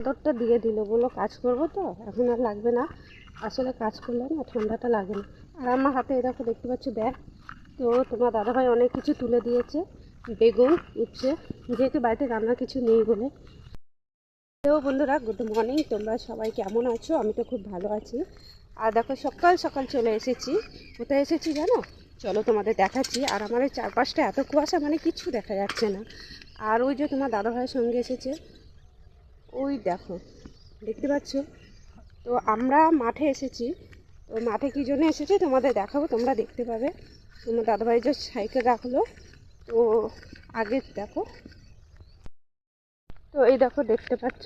চাদরটা দিয়ে দিল, বললো কাজ করবো তো এখন আর লাগবে না। আসলে কাজ করলে না ঠান্ডাটা লাগে না। আর আমার হাতে এরকম দেখতে পাচ্ছ ব্যাগ। তো তোমার দাদাভাই অনেক কিছু তুলে দিয়েছে, বেগুন, উচ্ছে, যেহেতু বাড়িতে রান্নার কিছু নেই বলে। তো বন্ধুরা, গুড মর্নিং। তোমরা সবাই কেমন আছো? আমি তো খুব ভালো আছি। আর দেখো সকাল সকাল চলে এসেছি। কোথায় এসেছি জানো? চলো তোমাদের দেখাচ্ছি। আর আমার এই চারপাশটা এত কুয়াশা, মানে কিচ্ছু দেখা যাচ্ছে না। আর ওই যে তোমার দাদাভাইয়ের সঙ্গে এসেছে, ওই দেখো, দেখতে পাচ্ছ? তো আমরা মাঠে এসেছি। তো মাঠে কী জন্য এসেছি তোমাদের দেখাবো, তোমরা দেখতে পাবে। তোমার দাদাভাই যে সাইকেল রাখলো, তো আগে দেখো। তো এই দেখো, দেখতে পাচ্ছ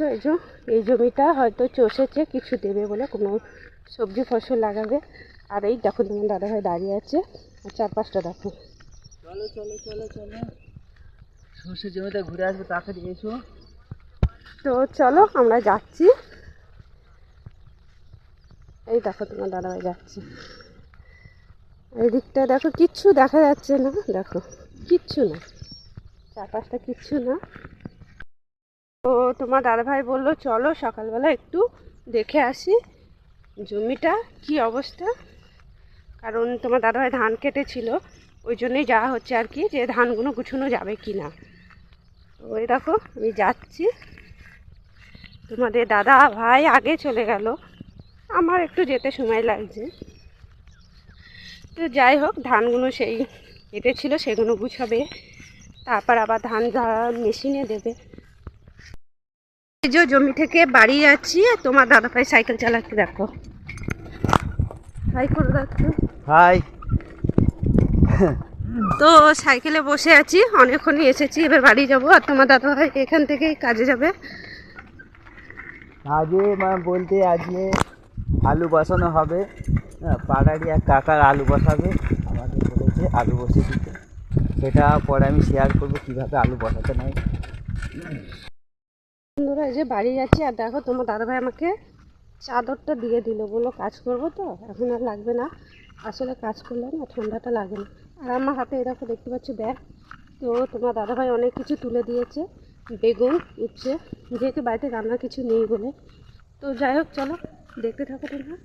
এই জমিটা হয়তো চষেছে কিছু দেবে বলে, কোনো সবজি ফসল লাগাবে। আর এই দেখো তোমার দাদাভাই দাঁড়িয়ে আছে। আর চারপাশটা দেখো। চলো চলো চলো চলো, সর্ষের জমিতে ঘুরে আসবো, তাড়াতাড়ি এসো। তো চলো আমরা যাচ্ছি। এই দেখো তোমার দাদাভাই যাচ্ছে। এই দিকটা দেখো, কিচ্ছু দেখা যাচ্ছে না, দেখো কিচ্ছু না, চারপাশটা কিচ্ছু না। তো তোমার দাদাভাই বললো চলো সকালবেলা একটু দেখে আসি জমিটা কি অবস্থা। কারণ তোমার দাদাভাই ধান কেটেছিল, ওই জন্যই যাওয়া হচ্ছে আর কি, যে ধানগুলো গুছানো যাবে কি না। তো ওই দেখো আমি যাচ্ছি। তোমাদের দাদা ভাই আগে চলে গেল, আমার একটু যেতে সময় লাগছে। তো যাই হোক, ধানগুলো সেই কেটেছিল সেগুলো গুছাবে, তারপর আবার ধান মেশিনে দেবে। এই যে জমি থেকে বাড়ি যাচ্ছি, তোমার দাদাভাই সাইকেল চালাতে, দেখো। হাই করে দেখো। হাই। তো সাইকেলে বসে আছি, অনেকক্ষণই এসেছি, এবার বাড়ি যাব। আর তোমার দাদাভাই এখান থেকেই কাজে যাবে। আজকে বলতে আজকে আলু বসানো হবে। পাড়ারই এক কাকার আলু বসাবে, আমাকে বলেছে আলু বসিয়ে দিতে। সেটা পরে আমি শেয়ার করবো কীভাবে আলু বসাতে নাই। বন্ধুরা, এই যে বাড়ি যাচ্ছি। আর দেখো তোমার দাদাভাই আমাকে চাদরটা দিয়ে দিল, বললো কাজ করবো তো এখন আর লাগবে না। আসলে কাজ করলে না ঠান্ডাটা লাগে না। আর আমার হাতে এরকম দেখতে পাচ্ছ ব্যাগ। তো তোমার দাদাভাই অনেক কিছু তুলে দিয়েছে, বেগুন, উচ্ছে, যেহেতু বাড়িতে রান্নার কিছু নেই বলে। তো যাই হোক, চলো দেখতে থাকো তোমরা।